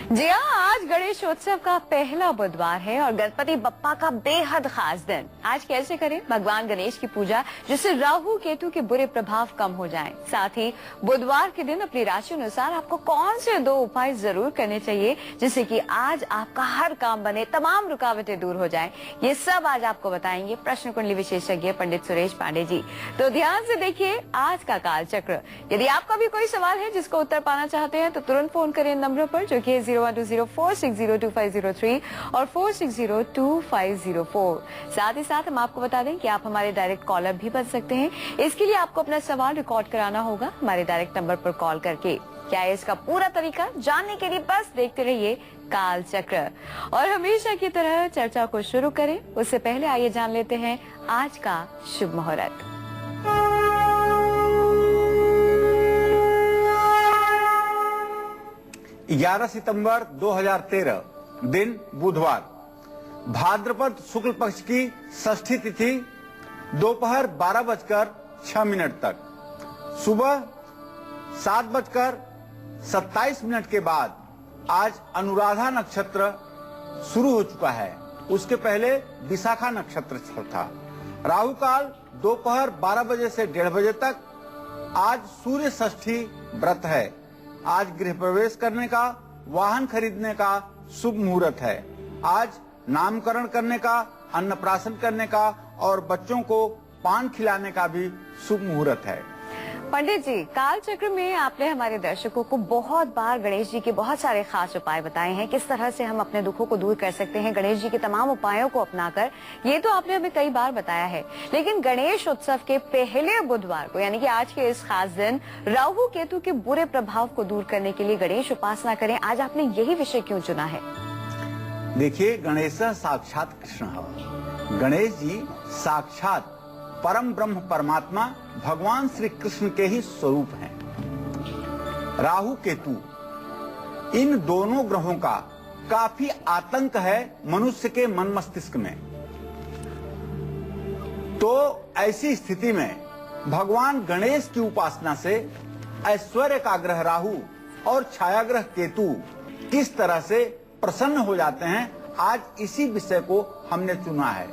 जी हाँ, आज गणेशोत्सव का पहला बुधवार है और गणपति बप्पा का बेहद खास दिन। आज कैसे करें भगवान गणेश की पूजा जिससे राहु केतु के बुरे प्रभाव कम हो जाएं। साथ ही बुधवार के दिन अपनी राशि अनुसार आपको कौन से 2 उपाय जरूर करने चाहिए जिससे कि आज आपका हर काम बने, तमाम रुकावटें दूर हो जाएं। ये सब आज आपको बताएंगे प्रश्न कुंडली विशेषज्ञ पंडित सुरेश पांडे जी। तो ध्यान से देखिए आज का काल चक्र। यदि आपका भी कोई सवाल है जिसको उत्तर पाना चाहते हैं तो तुरंत फोन करें नंबर पर जो कि 012046022503 और 46022504। साथ ही साथ हम आपको बता दें कि आप हमारे डायरेक्ट कॉलर भी बन सकते हैं। इसके लिए आपको अपना सवाल रिकॉर्ड कराना होगा हमारे डायरेक्ट नंबर पर कॉल करके। क्या है इसका पूरा तरीका जानने के लिए बस देखते रहिए काल चक्र। और हमेशा की तरह चर्चा को शुरू करें उससे पहले आइए जान लेते हैं आज का शुभ मुहूर्त। 11 सितंबर 2013 दिन बुधवार, भाद्रपद शुक्ल पक्ष की षष्ठी तिथि दोपहर 12:06 तक, सुबह 7:27 के बाद आज अनुराधा नक्षत्र शुरू हो चुका है। उसके पहले विशाखा नक्षत्र था। राहु काल दोपहर 12 बजे से 1:30 बजे तक। आज सूर्य षष्ठी व्रत है। आज गृह प्रवेश करने का, वाहन खरीदने का शुभ मुहूर्त है। आज नामकरण करने का, अन्नप्राशन करने का और बच्चों को पान खिलाने का भी शुभ मुहूर्त है। पंडित जी, काल चक्र में आपने हमारे दर्शकों को बहुत बार गणेश जी के बहुत सारे खास उपाय बताए हैं, किस तरह से हम अपने दुखों को दूर कर सकते हैं गणेश जी के तमाम उपायों को अपनाकर। ये तो आपने हमें कई बार बताया है, लेकिन गणेश उत्सव के पहले बुधवार को यानी कि आज के इस खास दिन राहु केतु के बुरे प्रभाव को दूर करने के लिए गणेश उपासना करें। आज आपने यही विषय क्यों चुना है? देखिए, गणेश साक्षात कृष्ण है। गणेश जी साक्षात परम ब्रह्म परमात्मा भगवान श्री कृष्ण के ही स्वरूप हैं। राहु केतु इन दोनों ग्रहों का काफी आतंक है मनुष्य के मन मस्तिष्क में। तो ऐसी स्थिति में भगवान गणेश की उपासना से ऐश्वर्य का ग्रह राहु और छायाग्रह केतु किस तरह से प्रसन्न हो जाते हैं, आज इसी विषय को हमने चुना है।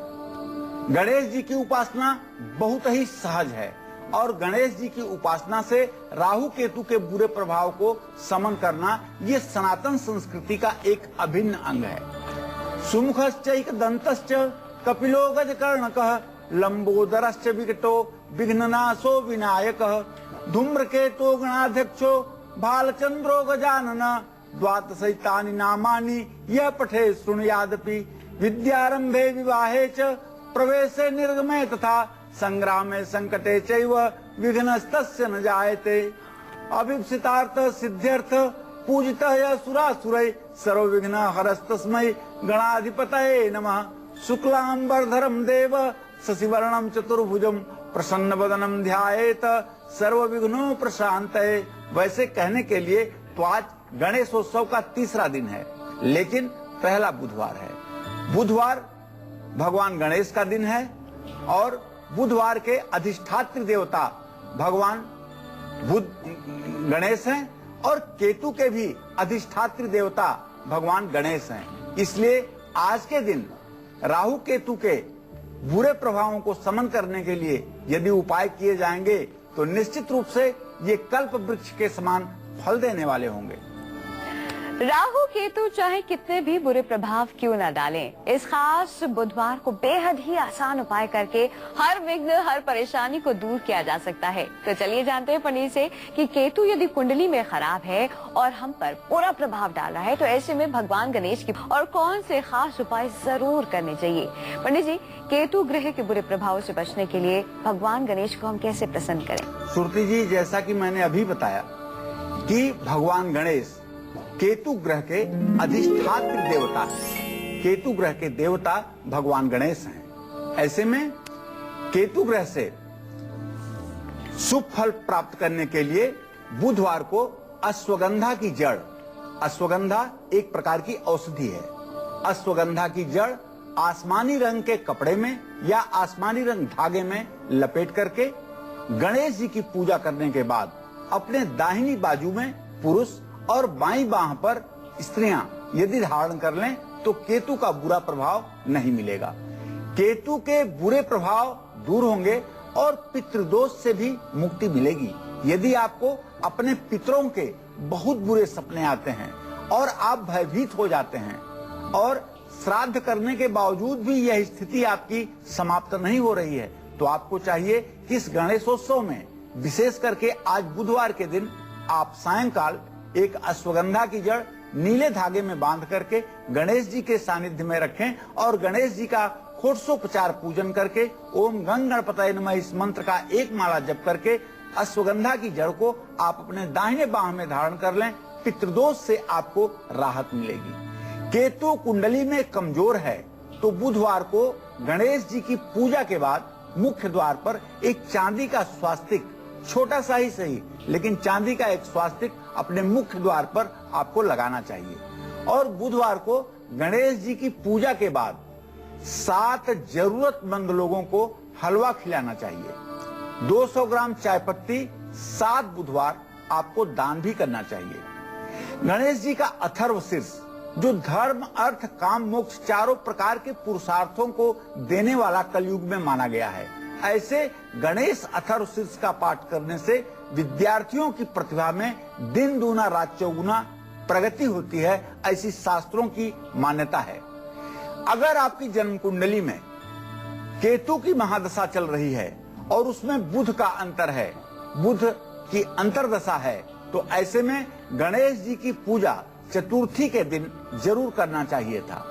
गणेश जी की उपासना बहुत ही सहज है और गणेश जी की उपासना से राहु केतु के बुरे प्रभाव को समन करना ये सनातन संस्कृति का एक अभिन्न अंग है। सुमुखश्चैक दंतश्च कपिलो गजकर्णकः लंबोदरश्च विकटो विघ्ननाशो विनायकः धूम्रकेतो गणाध्यक्षो भालचंद्रो गजानन द्वादशैतानि नामानि यः पठे शृणुयादपि विद्यारंभे विवाहे च प्रवेशे निर्गमे तथा संग्रामे संकटे चैव विघ्नस्तस्य न जायते अभिप्सितार्थ सिद्ध्यर्थ पूजितः यः सुरासुरैः सर्वविघ्न हरस्तस्मै गणाधिपतये नमः। शुक्लांबरधरं देव शशिवर्णं चतुर्भुजं प्रसन्नवदनं ध्यायेत सर्वविघ्नो प्रशान्तये। वैसे कहने के लिए तो आज गणेशोत्सव का तीसरा दिन है, लेकिन पहला बुधवार है। बुधवार भगवान गणेश का दिन है और बुधवार के अधिष्ठात्री देवता भगवान बुध गणेश हैं और केतु के भी अधिष्ठात्री देवता भगवान गणेश हैं। इसलिए आज के दिन राहु केतु के बुरे प्रभावों को समन करने के लिए यदि उपाय किए जाएंगे तो निश्चित रूप से ये कल्प वृक्ष के समान फल देने वाले होंगे। राहु केतु चाहे कितने भी बुरे प्रभाव क्यों न डालें, इस खास बुधवार को बेहद ही आसान उपाय करके हर विघ्न, हर परेशानी को दूर किया जा सकता है। तो चलिए जानते हैं पंडित से कि केतु यदि कुंडली में खराब है और हम पर बुरा प्रभाव डाल रहा है तो ऐसे में भगवान गणेश की और कौन से खास उपाय जरूर करने चाहिए। पंडित जी, केतु ग्रह के बुरे प्रभावों से बचने के लिए भगवान गणेश को हम कैसे प्रसन्न करें? सुरती जी, जैसा कि मैंने अभी बताया कि भगवान गणेश केतु ग्रह के अधिष्ठात्री देवता है। केतु ग्रह के देवता भगवान गणेश हैं। ऐसे में केतु ग्रह से शुभ फल प्राप्त करने के लिए बुधवार को अश्वगंधा की जड़, अश्वगंधा एक प्रकार की औषधि है, अश्वगंधा की जड़ आसमानी रंग के कपड़े में या आसमानी रंग धागे में लपेट करके गणेश जी की पूजा करने के बाद अपने दाहिनी बाजू में पुरुष और बाईं बाह पर स्त्रियां यदि धारण कर लें तो केतु का बुरा प्रभाव नहीं मिलेगा। केतु के बुरे प्रभाव दूर होंगे और पितृदोष से भी मुक्ति मिलेगी। यदि आपको अपने पितरों के बहुत बुरे सपने आते हैं और आप भयभीत हो जाते हैं और श्राद्ध करने के बावजूद भी यह स्थिति आपकी समाप्त नहीं हो रही है, तो आपको चाहिए कि इस गणेशोत्सव में विशेष करके आज बुधवार के दिन आप सायंकाल एक अश्वगंधा की जड़ नीले धागे में बांध करके गणेश जी के सानिध्य में रखें और गणेश जी का षोडशोपचार पूजन करके ओम गंग गणपतये नमः इस मंत्र का एक माला जप करके अश्वगंधा की जड़ को आप अपने दाहिने बाह में धारण कर लें। पितृदोष से आपको राहत मिलेगी। केतु कुंडली में कमजोर है तो बुधवार को गणेश जी की पूजा के बाद मुख्य द्वार पर एक चांदी का स्वास्तिक, छोटा सा ही सही लेकिन चांदी का एक स्वास्तिक अपने मुख्य द्वार पर आपको लगाना चाहिए। और बुधवार को गणेश जी की पूजा के बाद 7 जरूरतमंद लोगों को हलवा खिलाना चाहिए। 200 ग्राम चाय पत्ती 7 बुधवार आपको दान भी करना चाहिए। गणेश जी का अथर्व शीर्ष जो धर्म अर्थ काम मोक्ष चारों प्रकार के पुरुषार्थों को देने वाला कलयुग में माना गया है। ऐसे गणेश अथर्व शीर्ष का पाठ करने से विद्यार्थियों की प्रतिभा में दिन दूना रात चौगुना प्रगति होती है, ऐसी शास्त्रों की मान्यता है। अगर आपकी जन्म कुंडली में केतु की महादशा चल रही है और उसमें बुध का अंतर है, बुध की अंतरदशा है, तो ऐसे में गणेश जी की पूजा चतुर्थी के दिन जरूर करना चाहिए था।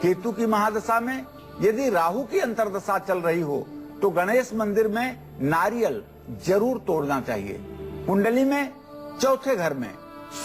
केतु की महादशा में यदि राहु की अंतरदशा चल रही हो तो गणेश मंदिर में नारियल जरूर तोड़ना चाहिए। कुंडली में चौथे घर में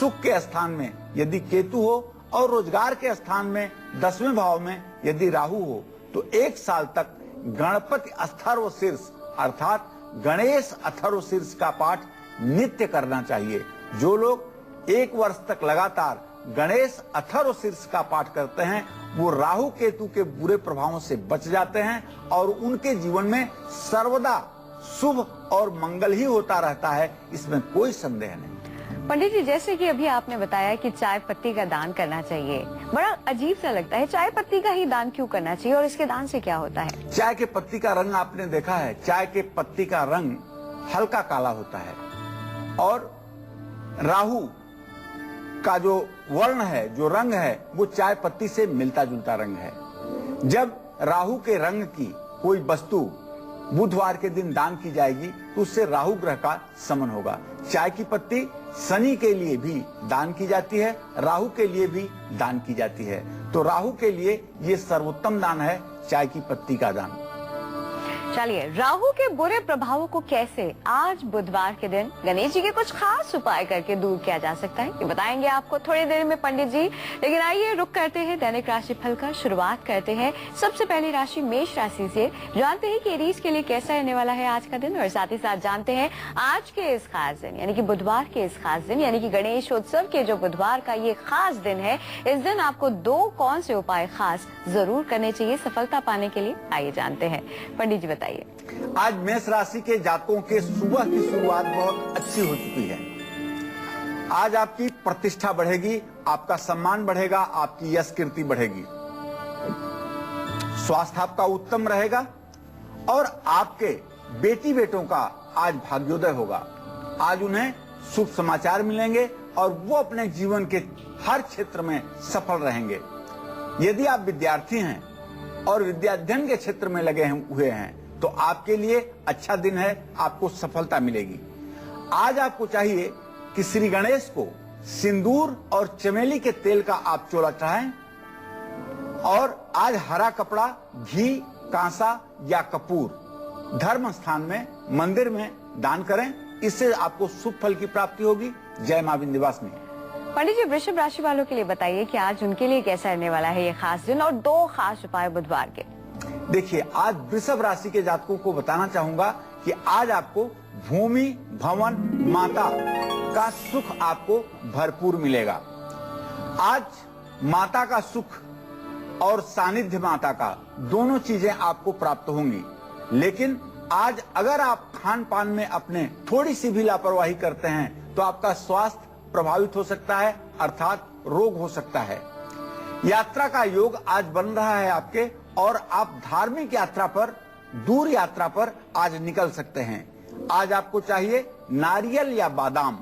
सुख के स्थान में यदि केतु हो और रोजगार के स्थान में 10वें भाव में यदि राहु हो तो 1 साल तक गणपति अथर्व शीर्ष अर्थात गणेश अथर्व शीर्ष का पाठ नित्य करना चाहिए। जो लोग 1 वर्ष तक लगातार गणेश अथर्व शीर्ष का पाठ करते हैं वो राहु केतु के बुरे प्रभावों से बच जाते हैं और उनके जीवन में सर्वदा शुभ और मंगल ही होता रहता है, इसमें कोई संदेह नहीं। पंडित जी, जैसे कि अभी आपने बताया कि चाय पत्ती का दान करना चाहिए, बड़ा अजीब सा लगता है, चाय पत्ती का ही दान क्यों करना चाहिए और इसके दान से क्या होता है? चाय के पत्ती का रंग आपने देखा है, चाय के पत्ती का रंग हल्का काला होता है और राहु का जो वर्ण है, जो रंग है, वो चाय पत्ती से मिलता जुलता रंग है। जब राहु के रंग की कोई वस्तु बुधवार के दिन दान की जाएगी तो उससे राहु ग्रह का समन होगा। चाय की पत्ती शनि के लिए भी दान की जाती है, राहु के लिए भी दान की जाती है, तो राहु के लिए ये सर्वोत्तम दान है चाय की पत्ती का दान। चलिए, राहु के बुरे प्रभावों को कैसे आज बुधवार के दिन गणेश जी के कुछ खास उपाय करके दूर किया जा सकता है, ये बताएंगे आपको थोड़ी देर में पंडित जी। लेकिन आइए रुक करते हैं दैनिक राशि फल का, शुरुआत करते हैं सबसे पहली राशि मेष राशि से। जानते हैं कि एरीज के लिए कैसा रहने वाला है आज का दिन और साथ ही साथ जानते हैं आज के इस खास दिन यानी कि बुधवार के इस खास दिन यानी कि गणेशोत्सव के जो बुधवार का ये खास दिन है, इस दिन आपको 2 कौन से उपाय खास जरूर करने चाहिए सफलता पाने के लिए, आइए जानते हैं। पंडित जी बताइए। आज मेष राशि के जातकों के सुबह की शुरुआत बहुत अच्छी हो चुकी है। आज आपकी प्रतिष्ठा बढ़ेगी, आपका सम्मान बढ़ेगा, आपकी यश कीर्ति बढ़ेगी, स्वास्थ्य आपका उत्तम रहेगा और आपके बेटी बेटों का आज भाग्योदय होगा। आज उन्हें शुभ समाचार मिलेंगे और वो अपने जीवन के हर क्षेत्र में सफल रहेंगे। यदि आप विद्यार्थी हैं और विद्याध्ययन के क्षेत्र में लगे हुए हैं तो आपके लिए अच्छा दिन है, आपको सफलता मिलेगी। आज आपको चाहिए कि श्री गणेश को सिंदूर और चमेली के तेल का आप चोला चढ़ाएं और आज हरा कपड़ा, घी, कांसा या कपूर धर्म स्थान में मंदिर में दान करें, इससे आपको शुभ फल की प्राप्ति होगी। जय मां विंध्यवासिनी। पंडित जी, वृषभ राशि वालों के लिए बताइए कि आज उनके लिए कैसा रहने वाला है ये खास दिन और 2 खास उपाय बुधवार के। देखिए, आज वृषभ राशि के जातकों को बताना चाहूंगा कि आज आपको भूमि, भवन, माता का सुख आपको भरपूर मिलेगा। आज माता का सुख और सानिध्य माता का दोनों चीजें आपको प्राप्त होंगी। लेकिन आज अगर आप खान पान में अपने थोड़ी सी भी लापरवाही करते हैं तो आपका स्वास्थ्य प्रभावित हो सकता है, अर्थात रोग हो सकता है। यात्रा का योग आज बन रहा है आपके, और आप धार्मिक यात्रा पर, दूर यात्रा पर आज निकल सकते हैं। आज आपको चाहिए नारियल या बादाम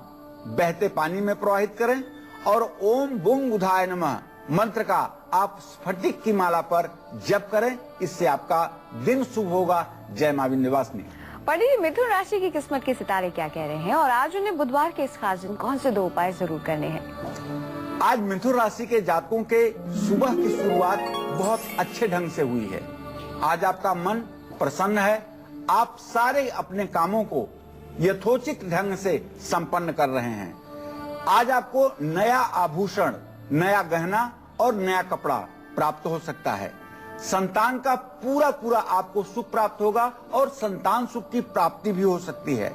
बहते पानी में प्रवाहित करें और ओम बुंग बुधाय नमः मंत्र का आप स्फटिक की माला पर जप करें। इससे आपका दिन शुभ होगा। जय मां विंध्यवासिनी। पंडित जी, मिथुन राशि की किस्मत के सितारे क्या कह रहे हैं और आज उन्हें बुधवार के इस खास दिन कौन से 2 उपाय जरूर करने हैं? आज मिथुन राशि के जातकों के सुबह की शुरुआत बहुत अच्छे ढंग से हुई है। आज आपका मन प्रसन्न है। आप सारे अपने कामों को यथोचित ढंग से संपन्न कर रहे हैं। आज आपको नया आभूषण, नया गहना और नया कपड़ा प्राप्त हो सकता है। संतान का पूरा आपको सुख प्राप्त होगा और संतान सुख की प्राप्ति भी हो सकती है।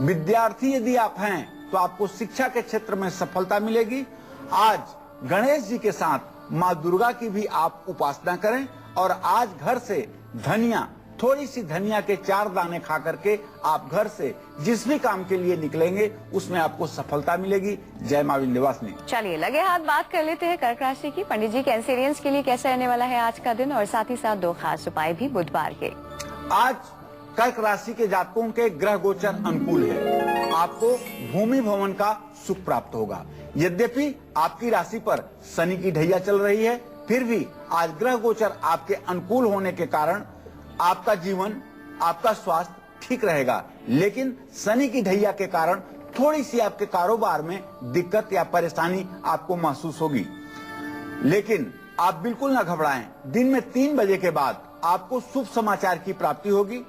विद्यार्थी यदि आप हैं तो आपको शिक्षा के क्षेत्र में सफलता मिलेगी। आज गणेश जी के साथ माँ दुर्गा की भी आप उपासना करें और आज घर से धनिया, थोड़ी सी धनिया के 4 दाने खा करके आप घर से जिस भी काम के लिए निकलेंगे उसमें आपको सफलता मिलेगी। जय मां विंध्यवासिनी। चलिए लगे हाथ बात कर लेते हैं कर्क राशि की। पंडित जी, कैंसेरियंस के लिए कैसा रहने वाला है आज का दिन और साथ ही साथ 2 खास उपाय भी बुधवार के। आज कर्क राशि के जातकों के ग्रह गोचर अनुकूल है। आपको भूमि भवन का सुख प्राप्त होगा। यद्यपि आपकी राशि पर शनि की ढैया चल रही है, फिर भी आज ग्रह गोचर आपके अनुकूल होने के कारण आपका जीवन, आपका स्वास्थ्य ठीक रहेगा। लेकिन शनि की ढैया के कारण थोड़ी सी आपके कारोबार में दिक्कत या परेशानी आपको महसूस होगी। लेकिन आप बिल्कुल ना घबराएं। दिन में 3 बजे के बाद आपको शुभ समाचार की प्राप्ति होगी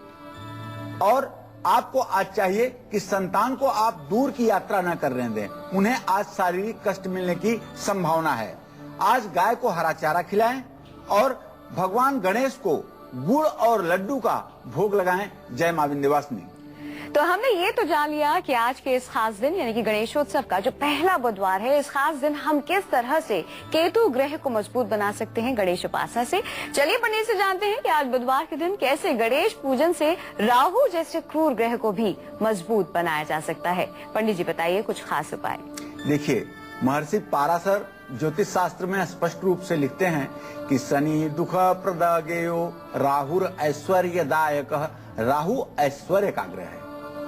और आपको आज चाहिए कि संतान को आप दूर की यात्रा न करने दें। उन्हें आज शारीरिक कष्ट मिलने की संभावना है। आज गाय को हरा चारा खिलाएं और भगवान गणेश को गुड़ और लड्डू का भोग लगाएं। जय मां विंध्यवासिनी। तो हमने ये तो जान लिया कि आज के इस खास दिन यानी कि गणेशोत्सव का जो पहला बुधवार है, इस खास दिन हम किस तरह से केतु ग्रह को मजबूत बना सकते हैं गणेश उपासना से। चलिए पंडित से जानते हैं कि आज बुधवार के दिन कैसे गणेश पूजन से राहु जैसे क्रूर ग्रह को भी मजबूत बनाया जा सकता है। पंडित जी बताइए कुछ खास उपाय। देखिए, महर्षि पाराशर ज्योतिष शास्त्र में स्पष्ट रूप से लिखते हैं कि शनि दुख प्रदगेयो राहुर ऐश्वर्यदायक। राहु ऐश्वर्य का ग्रह है।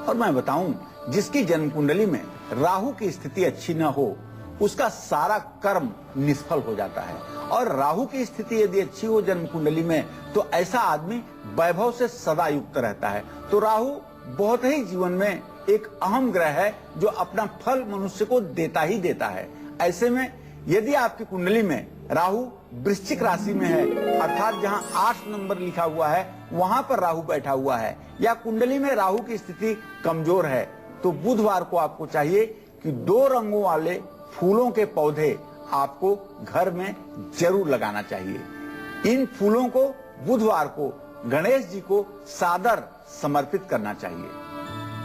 और मैं बताऊं, जिसकी जन्म कुंडली में राहु की स्थिति अच्छी न हो उसका सारा कर्म निष्फल हो जाता है। और राहु की स्थिति यदि अच्छी हो जन्म कुंडली में तो ऐसा आदमी वैभव से सदा युक्त रहता है। तो राहु बहुत ही जीवन में एक अहम ग्रह है जो अपना फल मनुष्य को देता ही देता है। ऐसे में यदि आपकी कुंडली में राहु वृश्चिक राशि में है, अर्थात जहां 8 नंबर लिखा हुआ है वहां पर राहु बैठा हुआ है, या कुंडली में राहु की स्थिति कमजोर है, तो बुधवार को आपको चाहिए कि 2 रंगों वाले फूलों के पौधे आपको घर में जरूर लगाना चाहिए। इन फूलों को बुधवार को गणेश जी को सादर समर्पित करना चाहिए।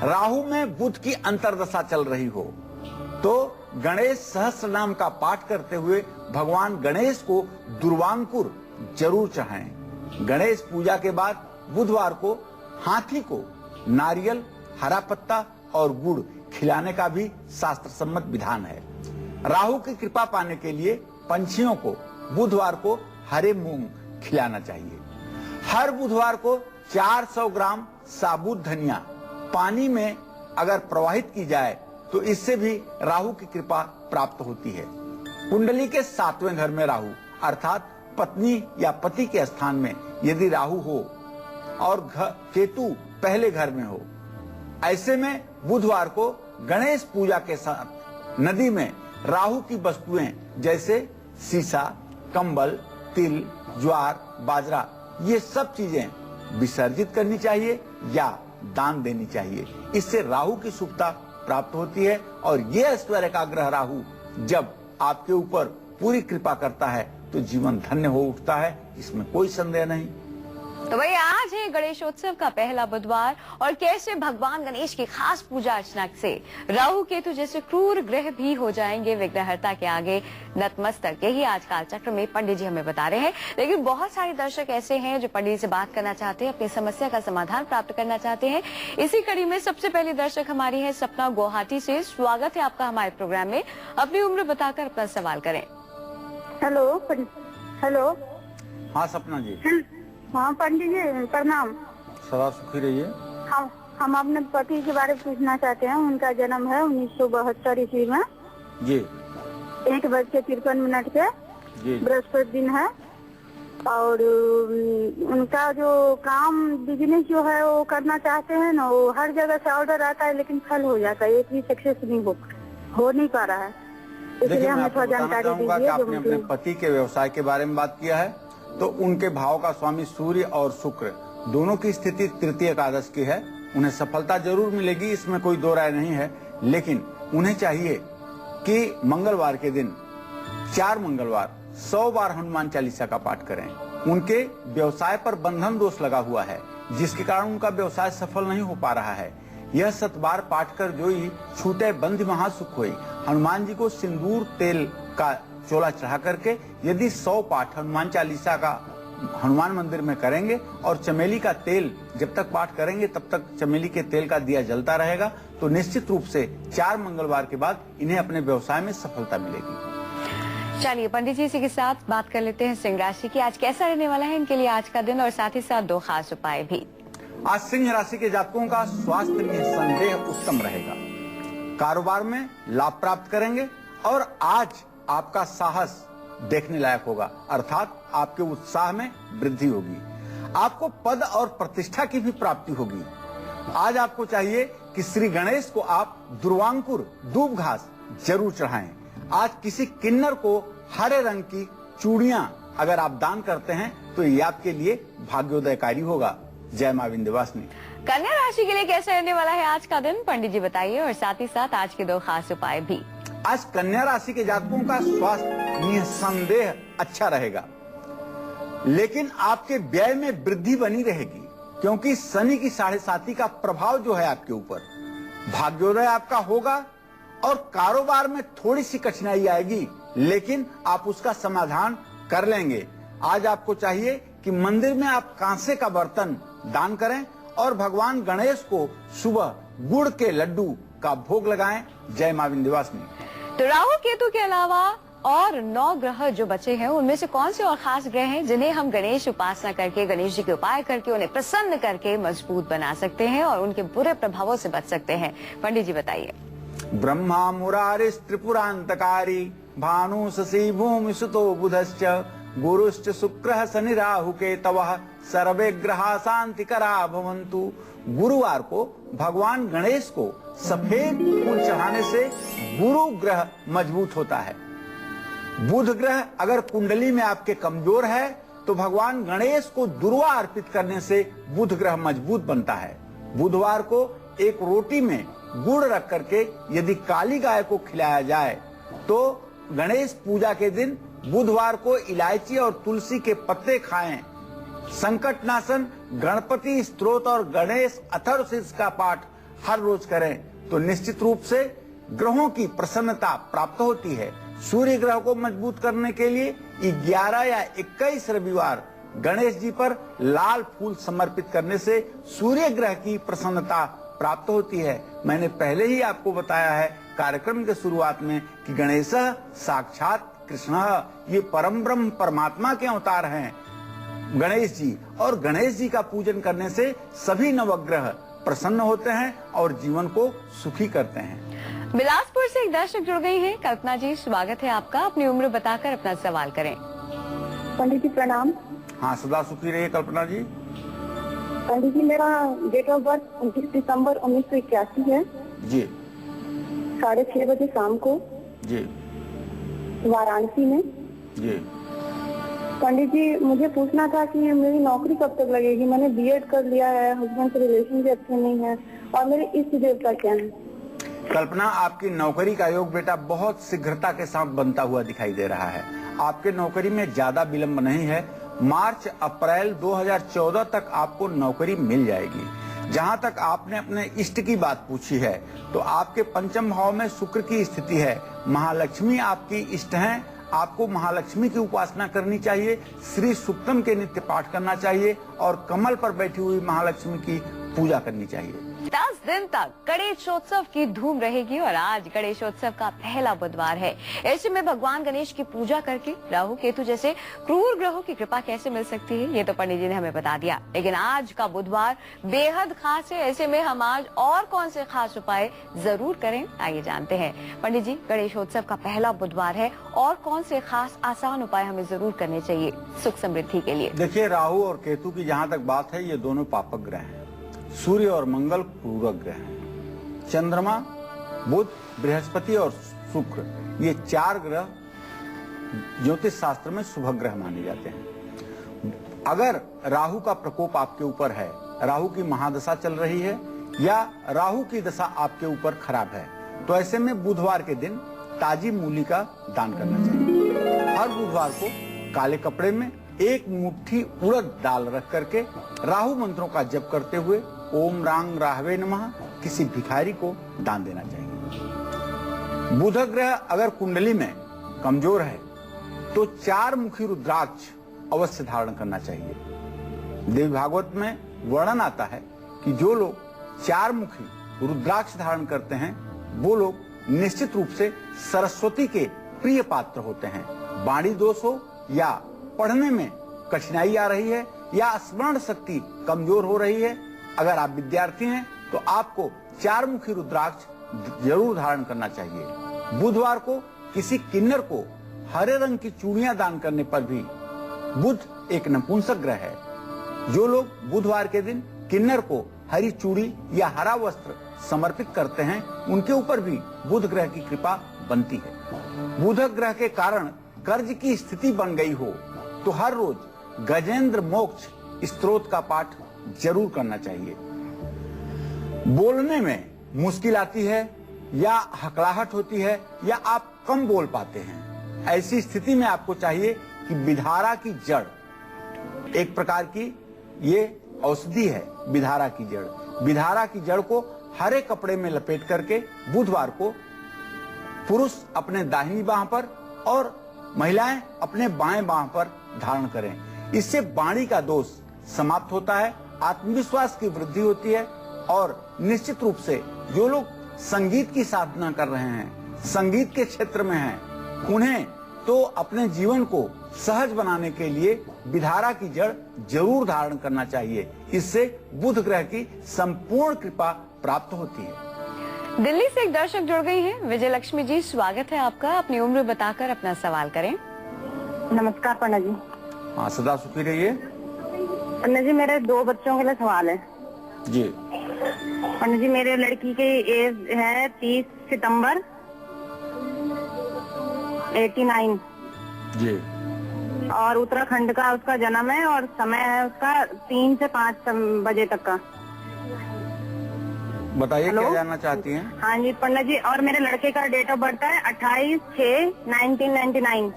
राहु में बुध की अंतर्दशा चल रही हो तो गणेश सहस्त्र नाम का पाठ करते हुए भगवान गणेश को दुर्वांकुर जरूर चढ़ाएं। गणेश पूजा के बाद बुधवार को हाथी को नारियल, हरा पत्ता और गुड़ खिलाने का भी शास्त्र सम्मत विधान है। राहु की कृपा पाने के लिए पंछियों को बुधवार को हरे मूंग खिलाना चाहिए। हर बुधवार को 400 ग्राम साबुत धनिया पानी में अगर प्रवाहित की जाए तो इससे भी राहु की कृपा प्राप्त होती है। कुंडली के 7वें घर में राहु अर्थात पत्नी या पति के स्थान में यदि राहु हो और केतु पहले घर में हो, ऐसे में बुधवार को गणेश पूजा के साथ नदी में राहु की वस्तुएं जैसे सीसा, कंबल, तिल, ज्वार, बाजरा, ये सब चीजें विसर्जित करनी चाहिए या दान देनी चाहिए। इससे राहु की शुभता प्राप्त होती है और ये ऐश्वर्य का ग्रह राहु जब आपके ऊपर पूरी कृपा करता है तो जीवन धन्य हो उठता है, इसमें कोई संदेह नहीं। तो भैया आज है गणेशोत्सव का पहला बुधवार और कैसे भगवान गणेश की खास पूजा अर्चना से राहु केतु जैसे क्रूर ग्रह भी हो जाएंगे विघ्नहर्ता के आगे नतमस्तक, यही आज कालचक्र में पंडित जी हमें बता रहे हैं। लेकिन बहुत सारे दर्शक ऐसे हैं जो पंडित जी से बात करना चाहते हैं, अपनी समस्या का समाधान प्राप्त करना चाहते हैं। इसी कड़ी में सबसे पहले दर्शक हमारी है सपना गुवाहाटी से। स्वागत है आपका हमारे प्रोग्राम में। अपनी उम्र बताकर अपना सवाल करें। Hello hello. हाँ सपना जी। हाँ पंडित जी प्रणाम। सदा सुखी रहिए। हम अपने पति के बारे में पूछना चाहते हैं। उनका जन्म है 1972 ईस्वी में जी 1:53 पे जी बृहस्पति दिन है। और उनका जो काम बिजनेस जो है वो करना चाहते हैं ना, वो हर जगह से ऑर्डर आता है लेकिन फेल हो जाता है, एक भी सक्सेस नहीं हो नहीं पा रहा है। इसलिए हमें थोड़ा जानकारी दीजिए। आपने अपने पति के व्यवसाय के बारे में बात किया है तो उनके भाव का स्वामी सूर्य और शुक्र दोनों की स्थिति तृतीय एकादश की है। उन्हें सफलता जरूर मिलेगी, इसमें कोई दो राय नहीं है। लेकिन उन्हें चाहिए कि मंगलवार के दिन 4 मंगलवार 100 बार हनुमान चालीसा का पाठ करें। उनके व्यवसाय पर बंधन दोष लगा हुआ है जिसके कारण उनका व्यवसाय सफल नहीं हो पा रहा है। यह 7 बार पाठ कर जोई छूटे बंध महासुख होई। हनुमान जी को सिंदूर तेल का चोला चढ़ा करके यदि 100 पाठ हनुमान चालीसा का हनुमान मंदिर में करेंगे और चमेली का तेल जब तक पाठ करेंगे तब तक चमेली के तेल का दिया जलता रहेगा, तो निश्चित रूप से 4 मंगलवार के बाद इन्हें अपने व्यवसाय में सफलता मिलेगी। चलिए पंडित जी इसी के साथ बात कर लेते हैं सिंह राशि की। आज कैसा रहने वाला है इनके लिए आज का दिन, और साथ ही साथ 2 खास उपाय भी। आज सिंह राशि के जातकों का स्वास्थ्य निसंदेह उत्तम रहेगा। कारोबार में लाभ प्राप्त करेंगे और आज आपका साहस देखने लायक होगा, अर्थात आपके उत्साह में वृद्धि होगी। आपको पद और प्रतिष्ठा की भी प्राप्ति होगी। आज आपको चाहिए कि श्री गणेश को आप दुर्वांकुर दूब घास जरूर चढ़ाएं। आज किसी किन्नर को हरे रंग की चूड़ियां अगर आप दान करते हैं तो ये आपके लिए भाग्योदयकारी होगा। जय मां विंध्यवासिनी। कन्या राशि के लिए कैसा रहने वाला है आज का दिन, पंडित जी बताइए, और साथ ही साथ आज के 2 खास उपाय भी। आज कन्या राशि के जातकों का स्वास्थ्य निसंदेह अच्छा रहेगा, लेकिन आपके व्यय में वृद्धि बनी रहेगी क्योंकि शनि की 7.5 का प्रभाव जो है आपके ऊपर। भाग्योदय आपका होगा और कारोबार में थोड़ी सी कठिनाई आएगी लेकिन आप उसका समाधान कर लेंगे। आज आपको चाहिए कि मंदिर में आप कांसे का बर्तन दान करें और भगवान गणेश को सुबह गुड़ के लड्डू का भोग लगाएं। जय मां विंध्यवासिनी। तो राहु केतु के अलावा और 9 ग्रह जो बचे हैं उनमें से कौन से और खास ग्रह हैं जिन्हें हम गणेश उपासना करके, गणेश जी के उपाय करके उन्हें प्रसन्न करके मजबूत बना सकते हैं और उनके बुरे प्रभावों से बच सकते हैं, पंडित जी बताइए। ब्रह्मा मुरारिस त्रिपुरांतकारी भानु शशि भूमि सुतो बुधश्च गुरुश्च शुक्रः शनि राहु केतवः सर्वे ग्रहा शांतिकरा भवन्तु। गुरुवार को भगवान गणेश को सफेद फूल चढ़ाने से गुरु ग्रह मजबूत होता है। बुध ग्रह अगर कुंडली में आपके कमजोर है तो भगवान गणेश को दुर्वा अर्पित करने से बुध ग्रह मजबूत बनता है। बुधवार को एक रोटी में गुड़ रख करके यदि काली गाय को खिलाया जाए तो गणेश पूजा के दिन बुधवार को इलायची और तुलसी के पत्ते खाएं। संकटनाशन गणपति स्तोत्र और गणेश अथर्वशीर्ष का पाठ हर रोज करें तो निश्चित रूप से ग्रहों की प्रसन्नता प्राप्त होती है। सूर्य ग्रह को मजबूत करने के लिए 11 या 21 रविवार गणेश जी पर लाल फूल समर्पित करने से सूर्य ग्रह की प्रसन्नता प्राप्त होती है। मैंने पहले ही आपको बताया है कार्यक्रम के शुरुआत में कि गणेश साक्षात कृष्ण, ये परम ब्रह्म परमात्मा के अवतार हैं गणेश जी, और गणेश जी का पूजन करने से सभी नवग्रह प्रसन्न होते हैं और जीवन को सुखी करते हैं। बिलासपुर से एक दर्शक जुड़ गई है। कल्पना जी स्वागत है आपका। अपनी उम्र बताकर अपना सवाल करें। पंडित जी प्रणाम। हाँ सदा सुखी रहिए कल्पना जी। पंडित जी मेरा डेट ऑफ बर्थ 29 दिसंबर 1981 है जी 6:30 बजे शाम को जी वाराणसी में। जी पंडित जी मुझे पूछना था कि मेरी नौकरी कब तक लगेगी। मैंने बीएड कर लिया है, हस्बैंड से रिलेशन भी अच्छे नहीं है, और मेरे इष्ट देवता क्या है। कल्पना आपकी नौकरी का योग बेटा बहुत शीघ्रता के साथ बनता हुआ दिखाई दे रहा है। आपके नौकरी में ज्यादा विलंब नहीं है। मार्च अप्रैल 2014 तक आपको नौकरी मिल जाएगी। जहां तक आपने अपने इष्ट की बात पूछी है, तो आपके पंचम भाव में शुक्र की स्थिति है। महालक्ष्मी आपकी इष्ट हैं। आपको महालक्ष्मी की उपासना करनी चाहिए, श्री सूक्तम के नित्य पाठ करना चाहिए और कमल पर बैठी हुई महालक्ष्मी की पूजा करनी चाहिए। 10 दिन तक गणेशोत्सव की धूम रहेगी और आज गणेशोत्सव का पहला बुधवार है। ऐसे में भगवान गणेश की पूजा करके राहु केतु जैसे क्रूर ग्रहों की कृपा कैसे मिल सकती है, ये तो पंडित जी ने हमें बता दिया। लेकिन आज का बुधवार बेहद खास है। ऐसे में हम आज और कौन से खास उपाय जरूर करें, आइए जानते हैं। पंडित जी, गणेशोत्सव का पहला बुधवार है और कौन से खास आसान उपाय हमें जरूर करने चाहिए सुख समृद्धि के लिए? देखिए, राहु और केतु की जहाँ तक बात है, ये दोनों पापक ग्रह हैं। सूर्य और मंगल पूरक ग्रह हैं। चंद्रमा, बुध, बृहस्पति और शुक्र, ये 4 ग्रह ज्योतिष शास्त्र में शुभ ग्रह माने जाते हैं। अगर राहु का प्रकोप आपके ऊपर है, राहु की महादशा चल रही है या राहु की दशा आपके ऊपर खराब है, तो ऐसे में बुधवार के दिन ताजी मूली का दान करना चाहिए। हर बुधवार को काले कपड़े में 1 मुट्ठी उड़द दाल रख करके राहु मंत्रों का जप करते हुए ओम रांग राहवे नमः किसी भिखारी को दान देना चाहिए। बुध ग्रह अगर कुंडली में कमजोर है तो 4 मुखी रुद्राक्ष अवश्य धारण करना चाहिए। देवी भागवत में वर्णन आता है कि जो लोग 4 मुखी रुद्राक्ष धारण करते हैं वो लोग निश्चित रूप से सरस्वती के प्रिय पात्र होते हैं। वाणी दोष हो या पढ़ने में कठिनाई आ रही है या स्मरण शक्ति कमजोर हो रही है, अगर आप विद्यार्थी हैं तो आपको 4 मुखी रुद्राक्ष जरूर धारण करना चाहिए। बुधवार को किसी किन्नर को हरे रंग की चूड़ियां दान करने पर भी, बुध एक नपुंसक ग्रह है, जो लोग बुधवार के दिन किन्नर को हरी चूड़ी या हरा वस्त्र समर्पित करते हैं, उनके ऊपर भी बुध ग्रह की कृपा बनती है। बुध ग्रह के कारण कर्ज की स्थिति बन गई हो तो हर रोज गजेंद्र मोक्ष स्तोत्र का पाठ जरूर करना चाहिए। बोलने में मुश्किल आती है या हकलाहट होती है या आप कम बोल पाते हैं, ऐसी स्थिति में आपको चाहिए कि विधारा की जड़, एक प्रकार की ये औषधि है विधारा की जड़, विधारा की जड़ को हरे कपड़े में लपेट करके बुधवार को पुरुष अपने दाहिनी बाह पर और महिलाएं अपने बाएं बाह पर धारण करें। इससे वाणी का दोष समाप्त होता है, आत्मविश्वास की वृद्धि होती है और निश्चित रूप से जो लोग संगीत की साधना कर रहे हैं, संगीत के क्षेत्र में हैं, उन्हें तो अपने जीवन को सहज बनाने के लिए विधारा की जड़ जरूर धारण करना चाहिए। इससे बुध ग्रह की संपूर्ण कृपा प्राप्त होती है। दिल्ली से एक दर्शक जुड़ गई हैं। विजय लक्ष्मी जी, स्वागत है आपका। अपनी उम्र बताकर अपना सवाल करें। नमस्कार पंडित जी। हाँ, सदा सुखी रहिए। पंडित जी, मेरे 2 बच्चों के लिए सवाल है जी। पंडित जी, मेरे लड़की की एज है 30 सितंबर 89 जी। और उत्तराखंड का उसका जन्म है और समय है उसका 3 से 5 बजे तक का। बताइए क्या जानना चाहती हैं? हाँ जी पंडित जी, और मेरे लड़के का डेट ऑफ बर्थ है 28/6/1999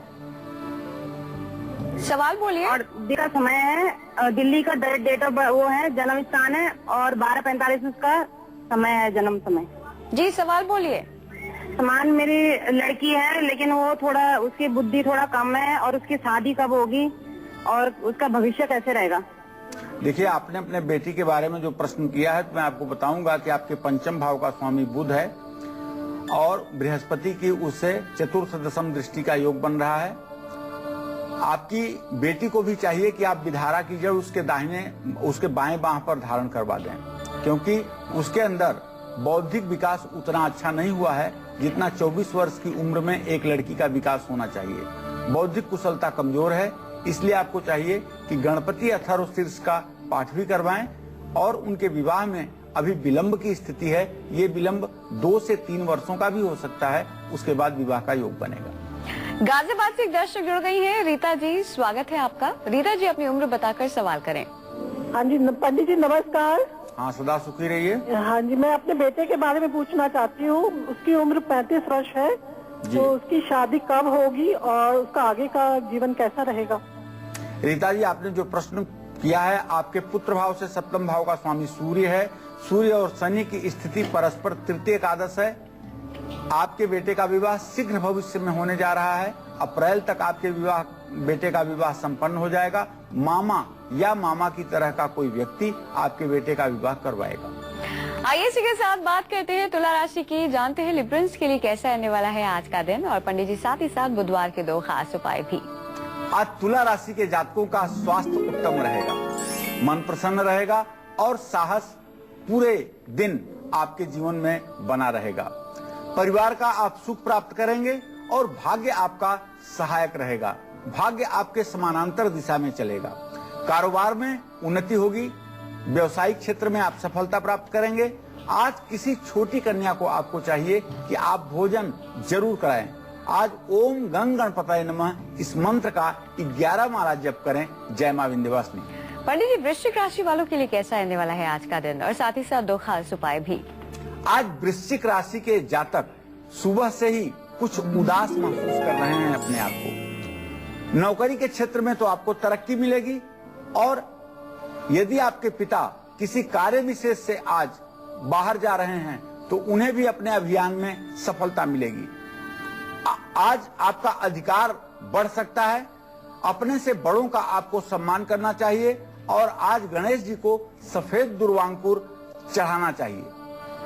सवाल बोलिए। और दिल्ली का समय है, दिल्ली का डेट ऑफ वो है, जन्म स्थान है और 12:45 उसका समय है, जन्म समय। जी सवाल बोलिए। समान मेरी लड़की है लेकिन वो थोड़ा, उसकी बुद्धि थोड़ा कम है और उसकी शादी कब होगी और उसका भविष्य कैसे रहेगा? देखिए, आपने अपने बेटी के बारे में जो प्रश्न किया है तो मैं आपको बताऊंगा कि आपके पंचम भाव का स्वामी बुध है और बृहस्पति की उससे चतुर्थ दशम दृष्टि का योग बन रहा है। आपकी बेटी को भी चाहिए कि आप विधारा की जड़ उसके बाएं बाह पर धारण करवा दें, क्योंकि उसके अंदर बौद्धिक विकास उतना अच्छा नहीं हुआ है जितना 24 वर्ष की उम्र में एक लड़की का विकास होना चाहिए। बौद्धिक कुशलता कमजोर है, इसलिए आपको चाहिए कि गणपति अथर्वशीर्ष का पाठ भी करवाएं और उनके विवाह में अभी विलंब की स्थिति है, ये विलंब 2 से 3 वर्षों का भी हो सकता है, उसके बाद विवाह का योग बनेगा। गाजियाबाद से एक दर्शक जुड़ गई हैं। रीता जी, स्वागत है आपका। रीता जी, अपनी उम्र बताकर सवाल करें। हाँ जी पंडित जी, नमस्कार। हाँ, सदा सुखी रहिए। हाँ जी, मैं अपने बेटे के बारे में पूछना चाहती हूँ। उसकी उम्र 35 वर्ष है, तो उसकी शादी कब होगी और उसका आगे का जीवन कैसा रहेगा? रीता जी, आपने जो प्रश्न किया है, आपके पुत्र भाव से सप्तम भाव का स्वामी सूर्य है। सूर्य और शनि की स्थिति परस्पर तृतीय एकादश है। आपके बेटे का विवाह शीघ्र भविष्य में होने जा रहा है। अप्रैल तक आपके बेटे का विवाह संपन्न हो जाएगा। मामा या मामा की तरह का कोई व्यक्ति आपके बेटे का विवाह करवाएगा। आइए इसी के साथ बात करते हैं तुला राशि की। जानते हैं लिब्रंस के लिए कैसा रहने वाला है आज का दिन, और पंडित जी साथ ही साथ बुधवार के 2 खास उपाय भी। आज तुला राशि के जातकों का स्वास्थ्य उत्तम रहेगा, मन प्रसन्न रहेगा और साहस पूरे दिन आपके जीवन में बना रहेगा। परिवार का आप सुख प्राप्त करेंगे और भाग्य आपका सहायक रहेगा। भाग्य आपके समानांतर दिशा में चलेगा। कारोबार में उन्नति होगी। व्यवसायिक क्षेत्र में आप सफलता प्राप्त करेंगे। आज किसी छोटी कन्या को आपको चाहिए कि आप भोजन जरूर कराएं। आज ओम गंग गणपतये नमः इस मंत्र का 11 माला जप करें। जय मां विंध्यवासिनी। पंडित जी, वृश्चिक राशि वालों के लिए कैसा रहने वाला है आज का दिन, और साथ ही साथ 2 खास उपाय भी। आज वृश्चिक राशि के जातक सुबह से ही कुछ उदास महसूस कर रहे हैं अपने आप को। नौकरी के क्षेत्र में तो आपको तरक्की मिलेगी, और यदि आपके पिता किसी कार्य विशेष से आज बाहर जा रहे हैं तो उन्हें भी अपने अभियान में सफलता मिलेगी। आज आपका अधिकार बढ़ सकता है। अपने से बड़ों का आपको सम्मान करना चाहिए, और आज गणेश जी को सफेद दुर्वांकुर चढ़ाना चाहिए।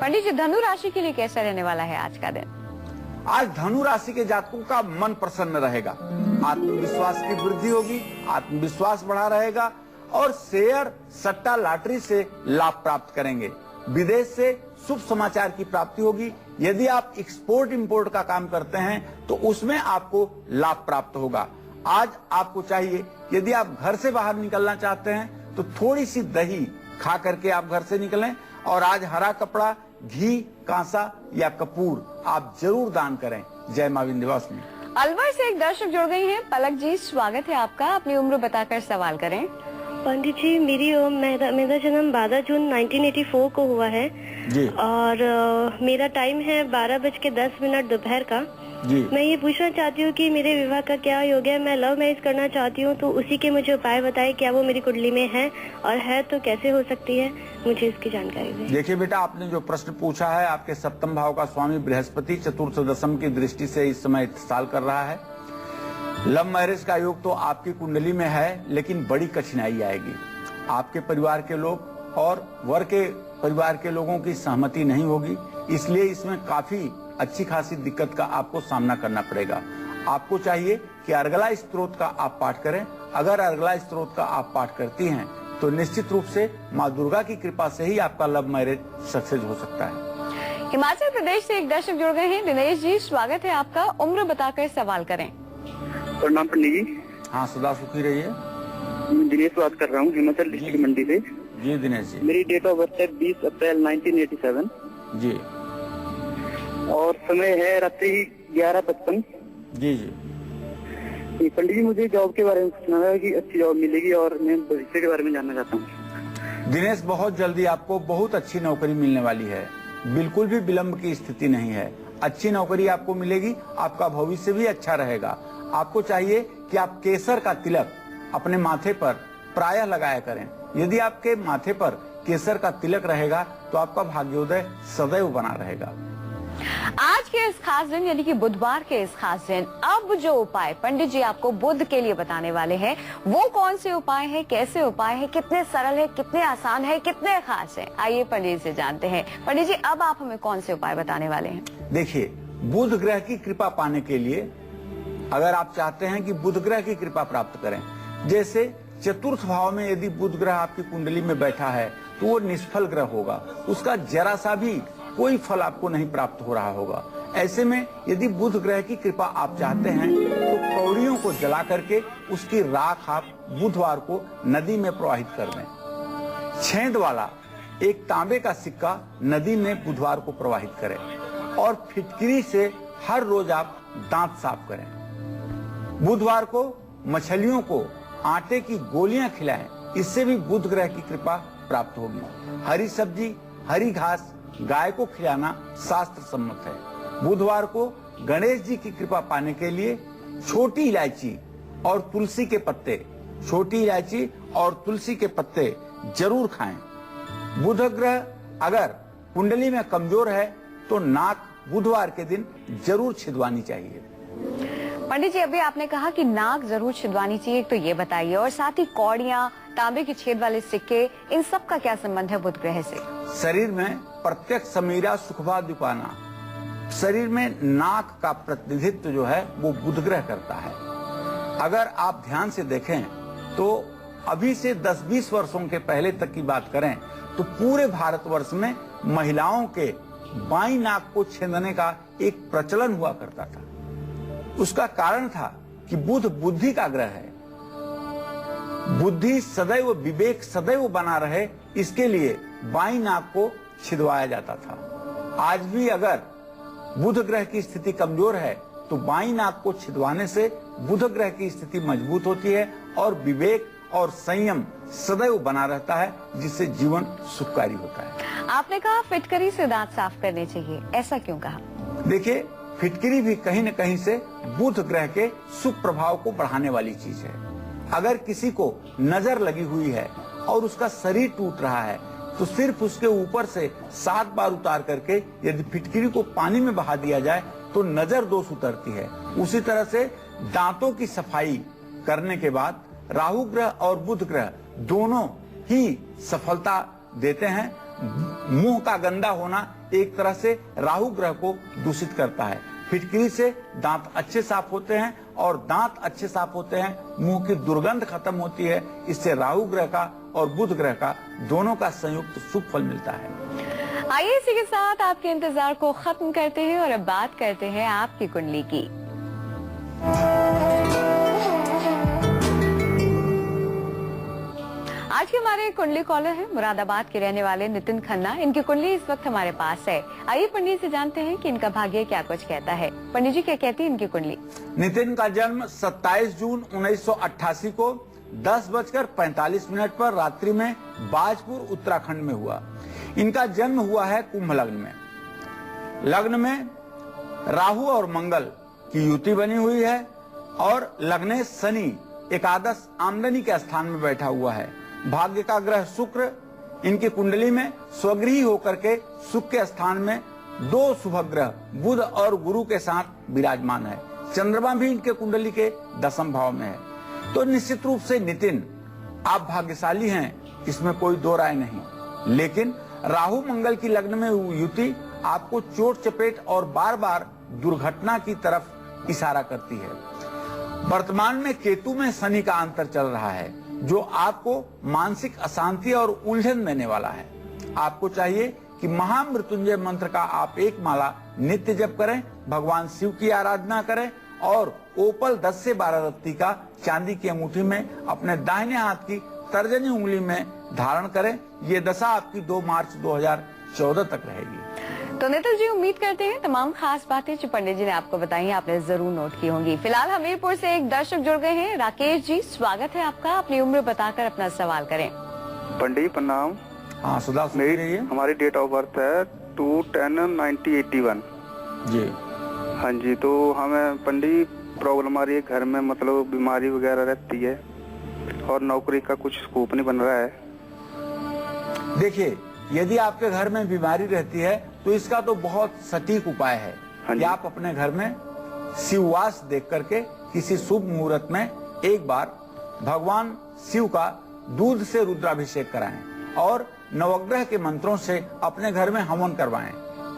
पंडित जी, धनु राशि के लिए कैसा रहने वाला है आज का दिन? आज धनु राशि के जातकों का मन प्रसन्न रहेगा। आत्मविश्वास की वृद्धि होगी, आत्मविश्वास बढ़ा रहेगा, और शेयर, सट्टा, लॉटरी से लाभ प्राप्त करेंगे। विदेश से शुभ समाचार की प्राप्ति होगी। यदि आप एक्सपोर्ट इंपोर्ट का काम करते हैं तो उसमें आपको लाभ प्राप्त होगा। आज आपको चाहिए, यदि आप घर से बाहर निकलना चाहते हैं तो थोड़ी सी दही खा करके आप घर से निकलें, और आज हरा कपड़ा, घी, कांसा या कपूर आप जरूर दान करें। जय मां विंध्यवासिनी। अलवर से एक दर्शक जुड़ गई हैं। पलक जी, स्वागत है आपका। अपनी उम्र बताकर सवाल करें। पंडित जी, मेरा जन्म 12 जून 1984 को हुआ है जी। और मेरा टाइम है 12:10 दोपहर का जी। मैं ये पूछना चाहती हूँ कि मेरे विवाह का क्या योग है। मैं लव मैरिज करना चाहती हूँ, तो उसी के मुझे उपाय बताए। क्या वो मेरी कुंडली में है, और है तो कैसे हो सकती है, मुझे इसकी जानकारी दें। देखिए बेटा, आपने जो प्रश्न पूछा है, आपके सप्तम भाव का स्वामी बृहस्पति चतुर्थ दशम की दृष्टि से इस समय इत्तेसाल कर रहा है। लव मैरिज का योग तो आपकी कुंडली में है, लेकिन बड़ी कठिनाई आएगी। आपके परिवार के लोग और वर के परिवार के लोगों की सहमति नहीं होगी, इसलिए इसमें काफी अच्छी खासी दिक्कत का आपको सामना करना पड़ेगा। आपको चाहिए कि अर्गला स्त्रोत का आप पाठ करें। अगर अर्गला स्त्रोत का आप पाठ करती हैं तो निश्चित रूप से माँ दुर्गा की कृपा से ही आपका लव मैरिज सक्सेस हो सकता है। हिमाचल प्रदेश से एक दर्शक जुड़ गए हैं। दिनेश जी, स्वागत है आपका। उम्र बताकर सवाल करें। प्रणाम पंडित जी। हाँ, सदा सुखी रहिए। मैं दिनेश बात कर रहा हूँ, हिमाचल डिस्ट्रिक्ट मंडी से। जी दिनेश जी। मेरी डेट ऑफ बर्थ है 20 अप्रैल 1987 जी। और समय है रात्रि 11:55। जी जी। पंडित जी, मुझे जॉब के बारे में पूछना है कि अच्छी जॉब मिलेगी, और मैं भविष्य के बारे में जानना चाहता हूँ। दिनेश, बहुत जल्दी आपको बहुत अच्छी नौकरी मिलने वाली है। बिल्कुल भी विलंब की स्थिति नहीं है। अच्छी नौकरी आपको मिलेगी। आपका भविष्य भी अच्छा रहेगा। आपको चाहिए कि आप केसर का तिलक अपने माथे पर प्रायः लगाया करें। यदि आपके माथे पर केसर का तिलक रहेगा तो आपका भाग्योदय सदैव बना रहेगा। आज के इस खास दिन यानी कि बुधवार के इस खास दिन अब जो उपाय पंडित जी आपको बुध के लिए बताने वाले हैं, वो कौन से उपाय हैं, कैसे उपाय हैं, कितने सरल है, कितने आसान है, कितने खास है, आइए पंडित जी से जानते हैं। पंडित जी, अब आप हमें कौन से उपाय बताने वाले हैं? देखिए, बुध ग्रह की कृपा पाने के लिए अगर आप चाहते हैं कि बुध ग्रह की कृपा प्राप्त करें, जैसे चतुर्थ भाव में यदि बुध ग्रह आपकी कुंडली में बैठा है तो वो निष्फल ग्रह होगा। उसका जरा सा भी कोई फल आपको नहीं प्राप्त हो रहा होगा। ऐसे में यदि बुध ग्रह की कृपा आप चाहते हैं तो कौड़ियों को जला करके उसकी राख आप बुधवार को नदी में प्रवाहित कर दें। छेद वाला एक तांबे का सिक्का नदी में बुधवार को प्रवाहित करें, और फिटकरी से हर रोज आप दांत साफ करें। बुधवार को मछलियों को आटे की गोलियां खिलाएं, इससे भी बुध ग्रह की कृपा प्राप्त होगी। हरी सब्जी, हरी घास गाय को खिलाना शास्त्र सम्मत है। बुधवार को गणेश जी की कृपा पाने के लिए छोटी इलायची और तुलसी के पत्ते छोटी इलायची और तुलसी के पत्ते जरूर खाएं। बुध ग्रह अगर कुंडली में कमजोर है तो नाक बुधवार के दिन जरूर छिदवानी चाहिए। पंडित जी, अभी आपने कहा कि नाक जरूर छिदवानी चाहिए, तो ये बताइए, और साथ ही कौड़ियां, तांबे के छेद वाले सिक्के, इन सब का क्या संबंध है बुध ग्रह से? शरीर में प्रत्यक्ष समीरा सुखभा दुपाना, शरीर में नाक का प्रतिनिधित्व जो है वो बुध ग्रह करता है। अगर आप ध्यान से देखें तो अभी से 10-20 वर्षों के पहले तक की बात करें तो पूरे भारतवर्ष में महिलाओं के बाईं नाक को छेदने का एक प्रचलन हुआ करता था। उसका कारण था कि बुध बुद्धि का ग्रह है, बुद्धि सदैव, विवेक सदैव बना रहे, इसके लिए बाईं नाक को छिदवाया जाता था। आज भी अगर बुध ग्रह की स्थिति कमजोर है तो बाईं नाक को छिदवाने से बुध ग्रह की स्थिति मजबूत होती है और विवेक और संयम सदैव बना रहता है, जिससे जीवन सुखकारी होता है। आपने कहा फिटकरी से दांत साफ करने चाहिए, ऐसा क्यों कहा? देखिए, फिटकरी भी कहीं न कहीं से बुध ग्रह के शुभ प्रभाव को बढ़ाने वाली चीज है। अगर किसी को नजर लगी हुई है और उसका शरीर टूट रहा है तो सिर्फ उसके ऊपर से 7 बार उतार करके यदि फिटकरी को पानी में बहा दिया जाए तो नजर दोष उतरती है। उसी तरह से दांतों की सफाई करने के बाद राहु ग्रह और बुध ग्रह दोनों ही सफलता देते हैं। मुंह का गंदा होना एक तरह से राहु ग्रह को दूषित करता है। फिटकरी से दांत अच्छे साफ होते हैं और दांत अच्छे साफ होते हैं, मुंह की दुर्गंध खत्म होती है। इससे राहु ग्रह का और बुध ग्रह का दोनों का संयुक्त शुभ फल मिलता है। आइए इसी के साथ आपके इंतजार को खत्म करते हैं और अब बात करते हैं आपकी कुंडली की। आज के हमारे कुंडली कॉलर हैं मुरादाबाद के रहने वाले नितिन खन्ना। इनकी कुंडली इस वक्त हमारे पास है। आइए पंडित से जानते हैं कि इनका भाग्य क्या कुछ कहता है। पंडित जी, क्या कहती है इनकी कुंडली? नितिन का जन्म 27 जून 1988 को 10:45 पर रात्रि में बाजपुर उत्तराखंड में हुआ। इनका जन्म हुआ है कुंभ लग्न में। लग्न में राहु और मंगल की युति बनी हुई है और लग्ने शनि एकादश आमदनी के स्थान में बैठा हुआ है। भाग्य का ग्रह शुक्र इनकी कुंडली में स्वगृही होकर के सुख के स्थान में 2 शुभ ग्रह बुध और गुरु के साथ विराजमान है। चंद्रमा भी इनके कुंडली के 10वें भाव में है। तो निश्चित रूप से नितिन, आप भाग्यशाली हैं, इसमें कोई दो राय नहीं। लेकिन राहु मंगल की लग्न में युति आपको चोट चपेट और बार बार दुर्घटना की तरफ इशारा करती है। वर्तमान में केतु में शनि का अंतर चल रहा है जो आपको मानसिक अशांति और उलझन देने वाला है। आपको चाहिए कि महामृत्युंजय मंत्र का आप एक माला नित्य जप करें, भगवान शिव की आराधना करें और ओपल 10 से 12 रत्ती का चांदी की अंगूठी में अपने दाहिने हाथ की तर्जनी उंगली में धारण करें। ये दशा आपकी 2 मार्च 2014 तक रहेगी। तो नितिन जी, उम्मीद करते हैं तमाम खास बातें जो पंडित जी ने आपको बताई आपने जरूर नोट की होंगी। फिलहाल हमीरपुर से एक दर्शक जुड़ गए हैं। राकेश जी, स्वागत है आपका। अपनी उम्र बताकर अपना सवाल करें। पंडित प्रणाम। हाँ, सदा सुनती रहिए। हमारी डेट ऑफ बर्थ है 2/10/1981 जी। हाँ जी, तो हमें पंडित प्रॉब्लम आ रही है घर में, मतलब बीमारी वगैरह रहती है और नौकरी का कुछ स्कोप नहीं बन रहा है। देखिए, यदि आपके घर में बीमारी रहती है तो इसका तो बहुत सटीक उपाय है कि आप अपने घर में शिववास देख करके किसी शुभ मुहूर्त में एक बार भगवान शिव का दूध से रुद्राभिषेक कराएं और नवग्रह के मंत्रों से अपने घर में हवन करवाएं।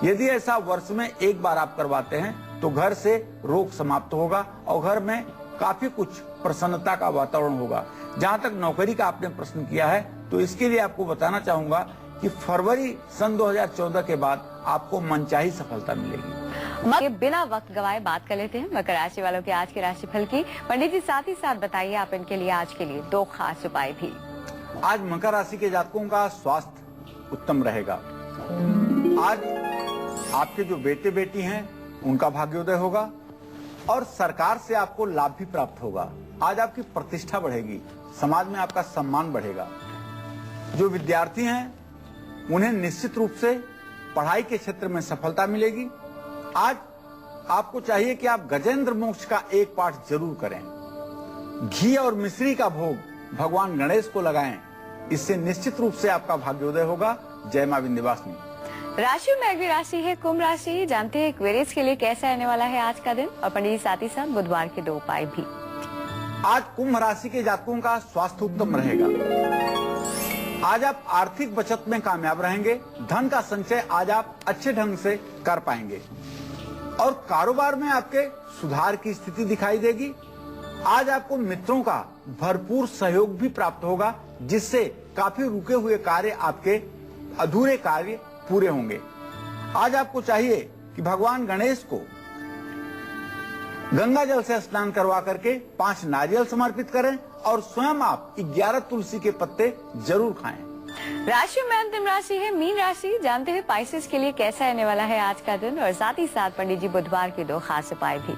यदि ऐसा वर्ष में एक बार आप करवाते हैं तो घर से रोग समाप्त होगा और घर में काफी कुछ प्रसन्नता का वातावरण होगा। जहाँ तक नौकरी का आपने प्रश्न किया है तो इसके लिए आपको बताना चाहूंगा कि फरवरी सन 2014 के बाद आपको मनचाही सफलता मिलेगी। बिना वक्त गवाए बात कर लेते हैं मकर राशि वालों के आज के राशिफल की। पंडित जी, साथ ही साथ बताइए आप इनके लिए आज के लिए 2 खास उपाय भी। आज मकर राशि के जातकों का स्वास्थ्य उत्तम रहेगा। आज आपके जो बेटे बेटी हैं उनका भाग्योदय होगा और सरकार से आपको लाभ भी प्राप्त होगा। आज आपकी प्रतिष्ठा बढ़ेगी, समाज में आपका सम्मान बढ़ेगा। जो विद्यार्थी हैं उन्हें निश्चित रूप से पढ़ाई के क्षेत्र में सफलता मिलेगी। आज आपको चाहिए कि आप गजेंद्र मोक्ष का एक पाठ जरूर करें। घी और मिश्री का भोग भगवान गणेश को लगाएं। इससे निश्चित रूप से आपका भाग्योदय होगा। जय मां विंध्यवासिनी। राशि में अगली राशि है कुंभ राशि। जानते हैं एक्वेरियस के लिए कैसा रहने वाला है आज का दिन, और पंडित जी साथ ही साथ बुधवार के 2 उपाय भी। आज कुंभ राशि के जातकों का स्वास्थ्य उत्तम रहेगा। आज आप आर्थिक बचत में कामयाब रहेंगे। धन का संचय आज आप अच्छे ढंग से कर पाएंगे और कारोबार में आपके सुधार की स्थिति दिखाई देगी। आज आपको मित्रों का भरपूर सहयोग भी प्राप्त होगा, जिससे काफी रुके हुए कार्य, आपके अधूरे कार्य पूरे होंगे। आज आपको चाहिए कि भगवान गणेश को गंगा जल से स्नान करवा करके 5 नारियल समर्पित करें और स्वयं आप 11 तुलसी के पत्ते जरूर खाएं। राशि में अंतिम राशि है मीन राशि। जानते हैं पाइसेस के लिए कैसा रहने वाला है आज का दिन, और साथ ही साथ पंडित जी बुधवार के 2 खास उपाय भी।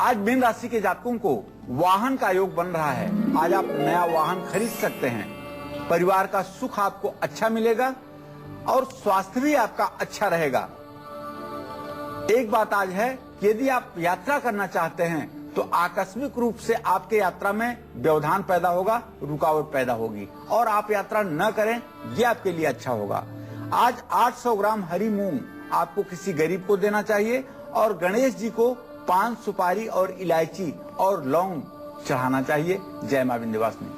आज मीन राशि के जातकों को वाहन का योग बन रहा है। आज आप नया वाहन खरीद सकते हैं। परिवार का सुख आपको अच्छा मिलेगा और स्वास्थ्य भी आपका अच्छा रहेगा। एक बात आज है, यदि आप यात्रा करना चाहते हैं तो आकस्मिक रूप से आपके यात्रा में व्यवधान पैदा होगा, रुकावट पैदा होगी, और आप यात्रा न करें, ये आपके लिए अच्छा होगा। आज 800 ग्राम हरी मूंग आपको किसी गरीब को देना चाहिए और गणेश जी को पान, सुपारी और इलायची और लौंग चढ़ाना चाहिए। जय मां विंध्यवासिनी।